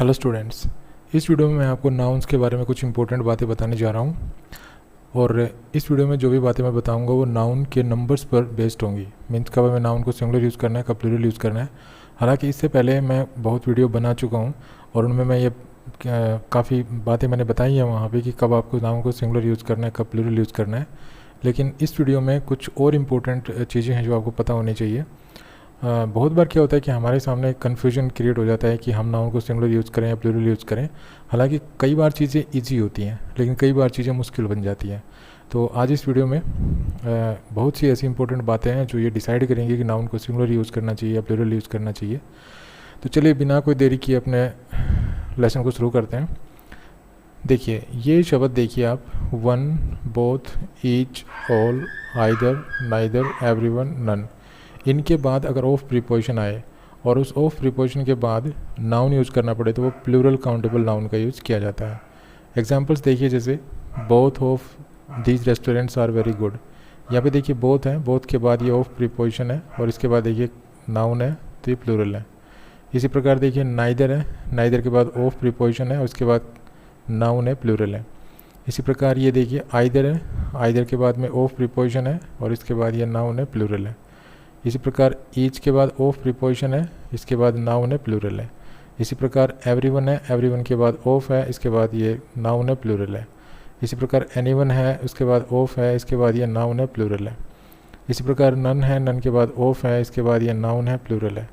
Hello students, इस video में मैं आपको नाउन्स के बारे में कुछ इंपॉर्टेंट बातें बताने जा रहा हूँ। और इस वीडियो में जो भी बातें मैं बताऊँगा वो नाउन के नंबर्स पर बेस्ड होंगी। मीन्स कब हमें नाउन को सिंगुलर यूज़ करना है, कब प्लूरल यूज़ करना है। हालांकि इससे पहले मैं बहुत वीडियो बना चुका हूँ और उनमें मैं ये काफ़ी बातें मैंने बताई हैं वहाँ पे कि कब आपको नाउन को सिंगुलर यूज़ करना है, कब प्लूरल यूज़ करना है। लेकिन इस वीडियो में कुछ और इम्पोर्टेंट चीज़ें हैं जो आपको पता होनी चाहिए। बहुत बार क्या होता है कि हमारे सामने कन्फ्यूजन क्रिएट हो जाता है कि हम नाउन को सिंगुलर यूज़ करें या प्लूरल यूज़ करें। हालांकि कई बार चीज़ें इजी होती हैं लेकिन कई बार चीज़ें मुश्किल बन जाती हैं। तो आज इस वीडियो में बहुत सी ऐसी इंपॉर्टेंट बातें हैं जो ये डिसाइड करेंगे कि नाउन को सिंगुलर यूज़ करना चाहिए या प्लूरल यूज़ करना चाहिए। तो चलिए बिना कोई देरी किए अपने लेसन को शुरू करते हैं। देखिए ये शब्द देखिए आप, one, both, each, all, either, neither, everyone, none. इनके बाद अगर ऑफ प्रीपोजिशन आए और उस ऑफ प्रीपोजिशन के बाद नाउन यूज़ करना पड़े तो वो प्लूरल काउंटेबल नाउन का यूज़ किया जाता है। एग्जांपल्स देखिए, जैसे both of these restaurants are very good. यहाँ पे देखिए बोथ है, बोथ के बाद ये ऑफ प्रीपोजिशन है और इसके बाद देखिए नाउन है तो ये प्लूरल है। इसी प्रकार देखिए नाइदर है, नाइदर के बाद ऑफ प्रीपोजिशन है और उसके बाद नाउन है, प्लूरल है। इसी प्रकार ये देखिए आइदर है, आइदर के बाद में ऑफ प्रीपोजिशन है और इसके बाद ये नाउन है, प्लूरल है। इसी प्रकार ईच के बाद ऑफ प्रीपोजिशन है, इसके बाद नाउन है, प्लूरल है। इसी प्रकार एवरीवन है, एवरीवन के बाद ऑफ है, इसके बाद ये नाउन है, प्लूरल है। इसी प्रकार एनीवन है, उसके बाद ऑफ है, इसके बाद ये नाउन है, प्लूरल है। इसी प्रकार नन है, नन के बाद ऑफ है, इसके बाद ये नाउन है, प्लूरल है।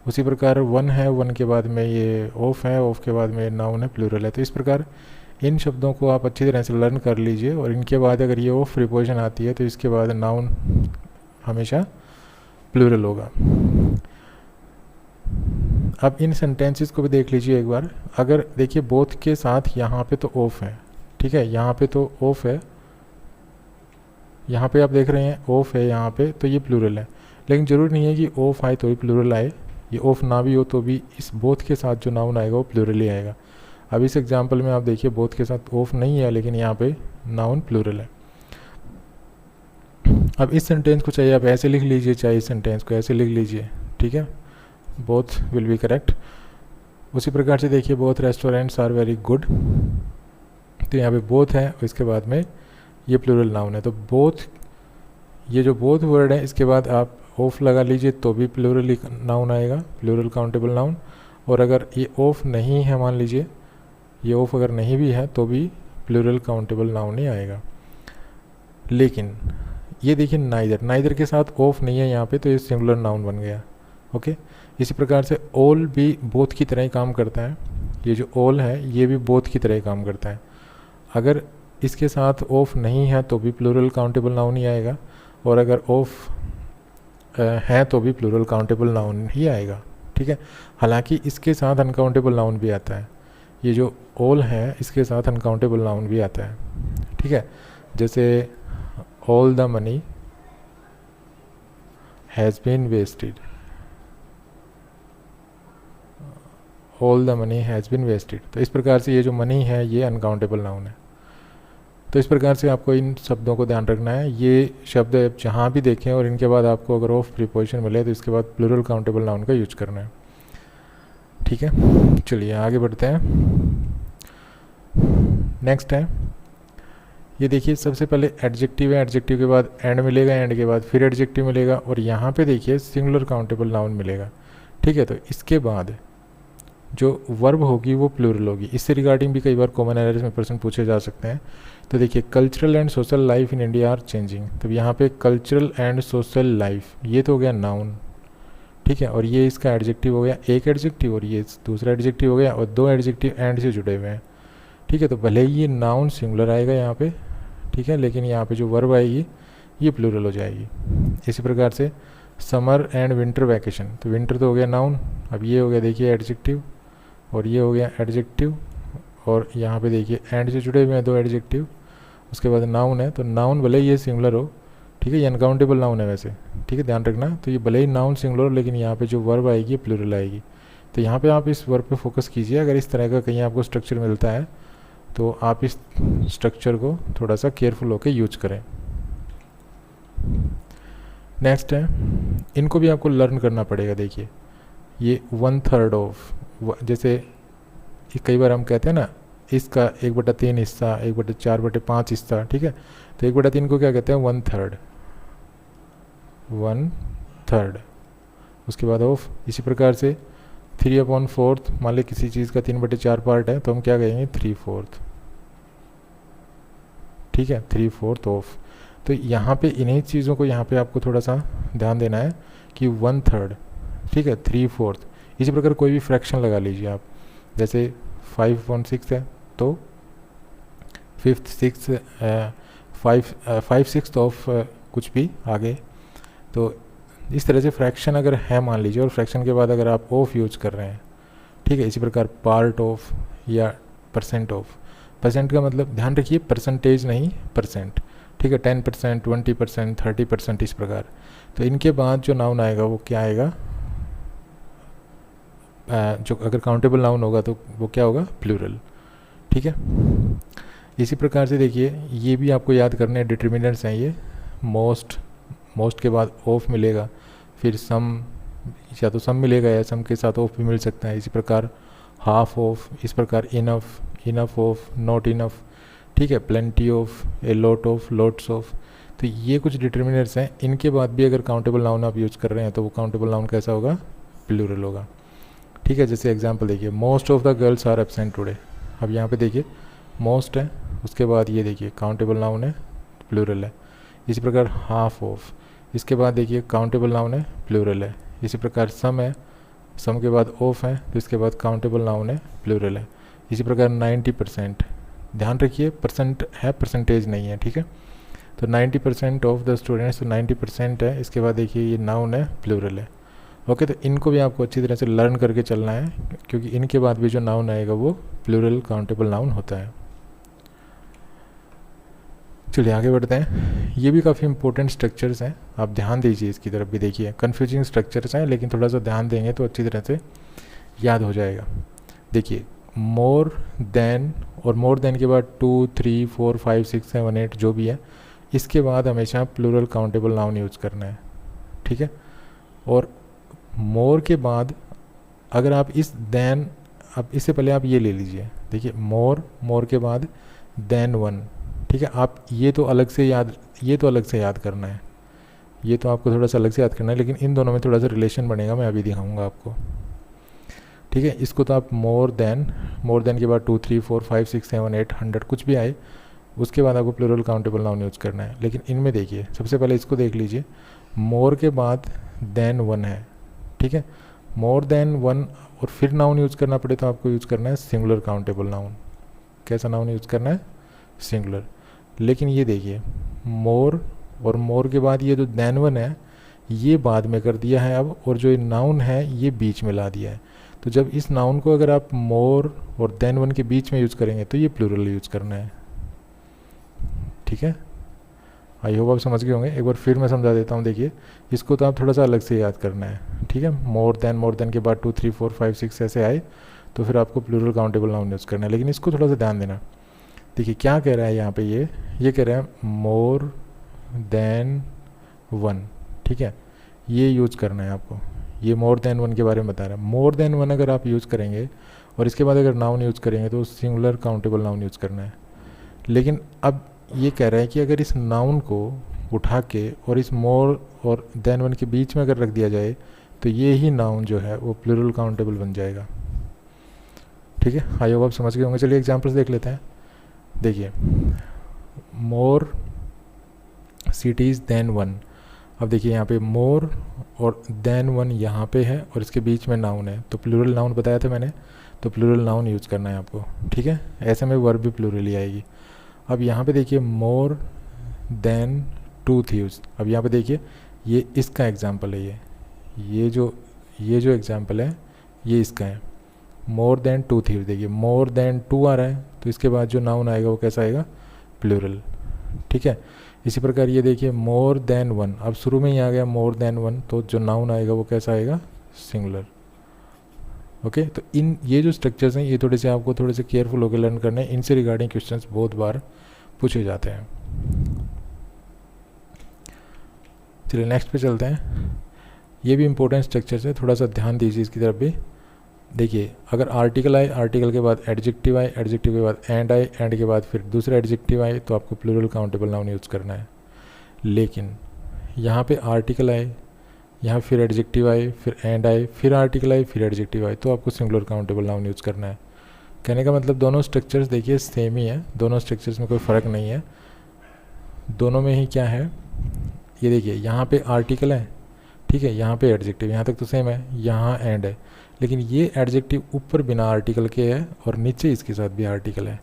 उसी प्रकार वन है, वन के बाद में ये ऑफ है, ऑफ के बाद में नाउन है, प्लूरल है। तो इस प्रकार इन शब्दों को आप अच्छी तरह से लर्न कर लीजिए और इनके बाद अगर ये ऑफ प्रीपोजिशन आती है तो इसके बाद नाउन हमेशा प्लूरल होगा। अब इन सेंटेंसेस को भी देख लीजिए एक बार। अगर देखिए बोथ के साथ यहाँ पे तो ऑफ है, ठीक है, यहाँ पे तो ऑफ है, यहाँ पे आप देख रहे हैं ऑफ है यहाँ पे, तो ये प्लूरल है। लेकिन ज़रूरी नहीं है कि ऑफ आए तो ही प्लूरल आए, ये ऑफ ना भी हो तो भी इस बोथ के साथ जो नाउन आएगा वो प्लूरल ही आएगा। अब इस एग्जाम्पल में आप देखिए बोथ के साथ ऑफ नहीं है लेकिन यहाँ पे नाउन प्लूरल है। अब इस सेंटेंस को चाहे आप ऐसे लिख लीजिए, चाहे इस सेंटेंस को ऐसे लिख लीजिए, ठीक है, बोथ विल बी करेक्ट। उसी प्रकार से देखिए both restaurants are very good, तो यहाँ पे बोथ है और इसके बाद में ये प्लूरल नाउन है। तो बोथ, ये जो बोथ वर्ड है इसके बाद आप ऑफ लगा लीजिए तो भी प्लूरल नाउन आएगा, प्लूरल काउंटेबल नाउन। और अगर ये ऑफ नहीं है, मान लीजिए ये ऑफ अगर नहीं भी है तो भी प्लूरल काउंटेबल नाउन ही आएगा। लेकिन ये देखिए नाइदर, नाइदर के साथ ऑफ नहीं है यहाँ पे तो ये सिंगुलर नाउन बन गया। ओके, इसी प्रकार से ऑल भी बोथ की तरह ही काम करता है। ये जो ऑल है ये भी बोथ की तरह ही काम करता है। अगर इसके साथ ऑफ नहीं है तो भी प्लूरल काउंटेबल नाउन ही आएगा और अगर ऑफ है तो भी प्लूरल काउंटेबल नाउन ही आएगा, ठीक है। हालांकि इसके साथ अनकाउंटेबल नाउन भी आता है, ये जो ऑल है इसके साथ अनकाउंटेबल नाउन भी आता है, ठीक है। जैसे all the money has been wasted, all the money has been wasted। तो इस प्रकार से ये जो मनी है ये अनकाउंटेबल नाउन है। तो इस प्रकार से आपको इन शब्दों को ध्यान रखना है। ये शब्द आप जहाँ भी देखें और इनके बाद आपको अगर ऑफ प्रीपोजिशन मिले तो इसके बाद प्लूरल काउंटेबल नाउन का यूज करना है, ठीक है। चलिए आगे बढ़ते हैं। नेक्स्ट है, ये देखिए सबसे पहले एडजेक्टिव है, एडजेक्टिव के बाद एंड मिलेगा, एंड के बाद फिर एडजेक्टिव मिलेगा और यहाँ पे देखिए सिंगुलर काउंटेबल नाउन मिलेगा, ठीक है। तो इसके बाद जो वर्ब होगी वो प्लूरल होगी। इससे रिगार्डिंग भी कई बार कॉमन एरर्स में प्रश्न पूछे जा सकते हैं। तो देखिए cultural and social life in India are changing, तो यहाँ पे कल्चरल एंड सोशल लाइफ ये तो हो गया नाउन, ठीक है, और ये इसका एडजेक्टिव हो गया, एक एडजेक्टिव और ये दूसरा एडजेक्टिव हो गया और दो एडजेक्टिव एंड से जुड़े हुए हैं, ठीक है। तो भले ही ये नाउन सिंगुलर आएगा यहाँ पे, ठीक है, लेकिन यहाँ पे जो वर्ब आएगी ये प्लूरल हो जाएगी। इसी प्रकार से समर एंड विंटर वैकेशन, तो विंटर तो हो गया नाउन, अब ये हो गया देखिए एडजेक्टिव और ये हो गया एडजेक्टिव और यहाँ पे देखिए एंड से जुड़े हुए हैं दो एडजेक्टिव, उसके बाद नाउन है। तो नाउन भले ही ये सिंगुलर हो, ठीक है, ये अनकाउंटेबल नाउन है वैसे, ठीक है, ध्यान रखना। तो ये भले ही नाउन सिंगुलर हो लेकिन यहाँ पे जो वर्ब आएगी प्लूरल आएगी। तो यहाँ पे आप इस वर्ब पे फोकस कीजिए। अगर इस तरह का कहीं आपको स्ट्रक्चर मिलता है तो आप इस स्ट्रक्चर को थोड़ा सा केयरफुल होकर यूज करें। नेक्स्ट है, इनको भी आपको लर्न करना पड़ेगा। देखिए ये 1/3 ऑफ, जैसे कई बार हम कहते हैं ना इसका 1/3 हिस्सा, 1/4/5 हिस्सा, ठीक है। तो 1/3 को क्या कहते हैं, 1/3, 1/3। उसके बाद ऑफ। इसी प्रकार से 3/4, मान ली किसी चीज़ का 3/4 पार्ट है तो हम क्या कहेंगे, 3/4, ठीक है, 3/4 ऑफ। तो यहाँ पे इन्हीं चीज़ों को यहाँ पे आपको थोड़ा सा ध्यान देना है कि 1/3, ठीक है, 3/4। इसी प्रकार कोई भी फ्रैक्शन लगा लीजिए आप, जैसे 5/6 है तो 5/6 ऑफ कुछ भी आगे। तो इस तरह से फ्रैक्शन अगर है मान लीजिए, और फ्रैक्शन के बाद अगर आप ऑफ यूज कर रहे हैं, ठीक है। इसी प्रकार पार्ट ऑफ या परसेंट ऑफ। परसेंट का मतलब ध्यान रखिए परसेंटेज नहीं, परसेंट, ठीक है। 10%, 20%, 30%, इस प्रकार। तो इनके बाद जो नाउन आएगा वो क्या आएगा, जो अगर काउंटेबल नाउन होगा तो वो क्या होगा, प्लूरल, ठीक है। इसी प्रकार से देखिए ये भी आपको याद करने हैं, डिटर्मिनेंट्स हैं ये। मोस्ट के बाद ऑफ मिलेगा, फिर सम, या तो सम मिलेगा या सम के साथ ऑफ भी मिल सकता है। इसी प्रकार हाफ ऑफ, इस प्रकार इनफ ऑफ, नॉट इनफ, ठीक है, plenty of, a lot of, lots of. तो ये कुछ डिटर्मिनेंट्स हैं। इनके बाद भी अगर काउंटेबल नाउन आप यूज़ कर रहे हैं तो वो काउंटेबल नाउन कैसा होगा, प्लूरल होगा, ठीक है। जैसे एग्जांपल देखिए, most of the girls are absent today. अब यहाँ पे देखिए मोस्ट है, उसके बाद ये देखिए काउंटेबल नाउन है, प्लूरल है। इसी प्रकार हाफ ऑफ, इसके बाद देखिए काउंटेबल नाउन है, प्लूरल है। इसी प्रकार सम है, सम के बाद ऑफ है तो इसके बाद काउंटेबल नाउन है, प्लूरल है। इसी प्रकार 90%, ध्यान रखिए परसेंट है, परसेंटेज नहीं है, ठीक है। तो 90% ऑफ द स्टूडेंट्स, तो 90% है, इसके बाद देखिए ये नाउन है, प्लूरल है। ओके, तो इनको भी आपको अच्छी तरह से लर्न करके चलना है, क्योंकि इनके बाद भी जो नाउन आएगा वो प्लूरल काउंटेबल नाउन होता है। चलिए आगे बढ़ते हैं। ये भी काफ़ी इंपॉर्टेंट स्ट्रक्चर्स हैं, आप ध्यान दीजिए इसकी तरफ भी। देखिए कन्फ्यूजिंग स्ट्रक्चर्स हैं, लेकिन थोड़ा सा ध्यान देंगे तो अच्छी तरह से याद हो जाएगा। देखिए मोर देन, और मोर देन के बाद 2, 3, 4, 5, 6, 7, 8 जो भी है, इसके बाद हमेशा प्लूरल काउंटेबल नाउन यूज़ करना है, ठीक है। और मोर के बाद अगर आप इस देन, अब इससे पहले आप ये ले लीजिए, देखिए मोर के बाद देन 1, ठीक है। आप ये तो अलग से याद करना है, ये तो आपको थोड़ा सा अलग से याद करना है, लेकिन इन दोनों में थोड़ा सा रिलेशन बनेगा, मैं अभी दिखाऊंगा आपको, ठीक है। इसको तो आप मोर देन के बाद 2, 3, 4, 5, 6, 7, 8, 100 कुछ भी आए, उसके बाद आपको प्लूरल काउंटेबल नाउन यूज़ करना है। लेकिन इनमें देखिए सबसे पहले इसको देख लीजिए, मोर के बाद देन 1 है, ठीक है। मोर देन 1 और फिर नाउन यूज़ करना पड़े तो आपको यूज़ करना है सिंगुलर काउंटेबल नाउन। कैसा नाउन यूज़ करना है, सिंगुलर। लेकिन ये देखिए मोर, और मोर के बाद ये जो देन 1 है ये बाद में कर दिया है अब, और जो ये नाउन है ये बीच में ला दिया है। तो जब इस नाउन को अगर आप मोर और देन 1 के बीच में यूज़ करेंगे तो ये प्लूरल यूज़ करना है, ठीक है। आई होप आप समझ गए होंगे। एक बार फिर मैं समझा देता हूँ। देखिए इसको तो आप थोड़ा सा अलग से याद करना है, ठीक है। मोर देन के बाद 2, 3, 4, 5, 6 ऐसे आए तो फिर आपको प्लूरल काउंटेबल नाउन यूज़ करना है। लेकिन इसको थोड़ा सा ध्यान देना। देखिए क्या कह रहा है यहाँ पे, ये कह रहा है मोर देन 1, ठीक है। ये यूज़ करना है आपको, ये मोर देन 1 के बारे में बता रहा है। मोर देन 1 अगर आप यूज़ करेंगे और इसके बाद अगर नाउन यूज़ करेंगे तो सिंगुलर काउंटेबल नाउन यूज़ करना है। लेकिन अब ये कह रहा है कि अगर इस नाउन को उठा के और इस मोर और देन 1 के बीच में अगर रख दिया जाए तो ये ही नाउन जो है वो प्लूरल काउंटेबल बन जाएगा, ठीक है। आई होप आप समझ गए होंगे। चलिए एग्जांपल्स देख लेते हैं। देखिए मोर सिटीज़ देन 1। अब देखिए यहाँ पे मोर और देन 1 यहाँ पे है और इसके बीच में नाउन है, तो प्लूरल नाउन बताया था मैंने, तो प्लूरल नाउन यूज़ करना है आपको, ठीक है। ऐसे में वर्ब भी प्लूरल ही आएगी। अब यहाँ पे देखिए मोर देन 2 थीव्स। अब यहाँ पे देखिए ये इसका एग्जाम्पल है, ये जो एग्जाम्पल है ये इसका है, मोर देन 2 थीव्स। देखिए मोर देन 2 आ रहा है तो इसके बाद जो नाउन आएगा वो कैसा आएगा, प्लूरल, ठीक है। इसी प्रकार ये देखिए मोर देन 1, अब शुरू में ही आ गया मोर देन 1, तो जो नाउन आएगा वो कैसा आएगा, सिंगुलर। ओके, तो ये जो स्ट्रक्चर्स हैं ये थोड़े से आपको थोड़े से केयरफुल होकर लर्न करने हैं। इनसे रिगार्डिंग क्वेश्चंस बहुत बार पूछे जाते हैं। चलिए नेक्स्ट पे चलते हैं। ये भी इंपॉर्टेंट स्ट्रक्चर्स है, थोड़ा सा ध्यान दीजिए इसकी तरफ भी। देखिए अगर आर्टिकल आए, आर्टिकल के बाद एडजेक्टिव आए, एडजेक्टिव के बाद एंड आए, एंड के बाद फिर दूसरा एडजेक्टिव आए, तो आपको प्लूरल काउंटेबल नाउन यूज़ करना है। लेकिन यहाँ पे आर्टिकल आए, यहाँ फिर एडजेक्टिव आए, फिर एंड आए, फिर आर्टिकल आए, फिर एडजेक्टिव आए, तो आपको सिंगुलर काउंटेबल नाउन यूज़ करना है। कहने का मतलब दोनों स्ट्रक्चर्स देखिए सेम ही है, दोनों स्ट्रक्चर्स में कोई फ़र्क नहीं है। दोनों में ही क्या है, ये देखिए यहाँ पे आर्टिकल है, ठीक है, यहाँ पे एडजेक्टिव, यहाँ तक तो सेम है, यहाँ एंड है, लेकिन ये एडजेक्टिव ऊपर बिना आर्टिकल के है और नीचे इसके साथ भी आर्टिकल है,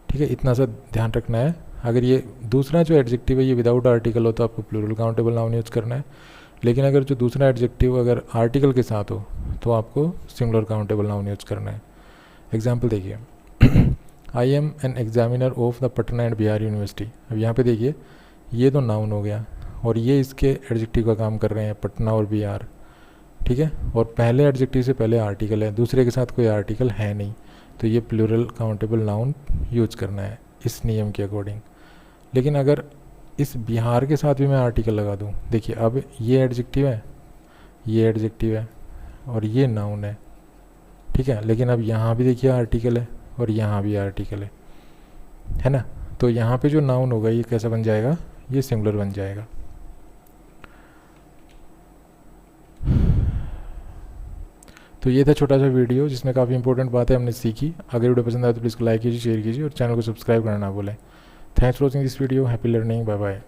ठीक है, इतना सा ध्यान रखना है। अगर ये दूसरा जो एडजेक्टिव है ये विदाउट आर्टिकल हो तो आपको प्लूरल काउंटेबल नाउन यूज़ करना है, लेकिन अगर जो दूसरा एडजेक्टिव अगर आर्टिकल के साथ हो तो आपको सिंगुलर काउंटेबल नाउन यूज़ करना है। एग्जाम्पल देखिए, I am an examiner of the Patna and Bihar university. अब यहाँ पे देखिए ये तो नाउन हो गया और ये इसके एडजेक्टिव का काम कर रहे हैं, पटना और बिहार, ठीक है, और पहले एडजेक्टिव से पहले आर्टिकल है, दूसरे के साथ कोई आर्टिकल है नहीं, तो ये प्लूरल काउंटेबल नाउन यूज करना है इस नियम के अकॉर्डिंग। लेकिन अगर इस बिहार के साथ भी मैं आर्टिकल लगा दूँ, देखिए अब ये एडजेक्टिव है, ये एडजेक्टिव है और ये नाउन है, ठीक है, लेकिन अब यहाँ भी देखिए आर्टिकल है और यहाँ भी आर्टिकल है ना, तो यहाँ पे जो नाउन होगा ये कैसा बन जाएगा, ये सिंगुलर बन जाएगा। तो ये था छोटा सा वीडियो जिसमें काफ़ी इंपॉर्टेंट बातें हमने सीखी। अगर वीडियो पसंद आए तो प्लीज़ लाइक कीजिए, शेयर कीजिए और चैनल को सब्सक्राइब करना ना भूलें। Thanks for watching this video, happy learning, bye bye.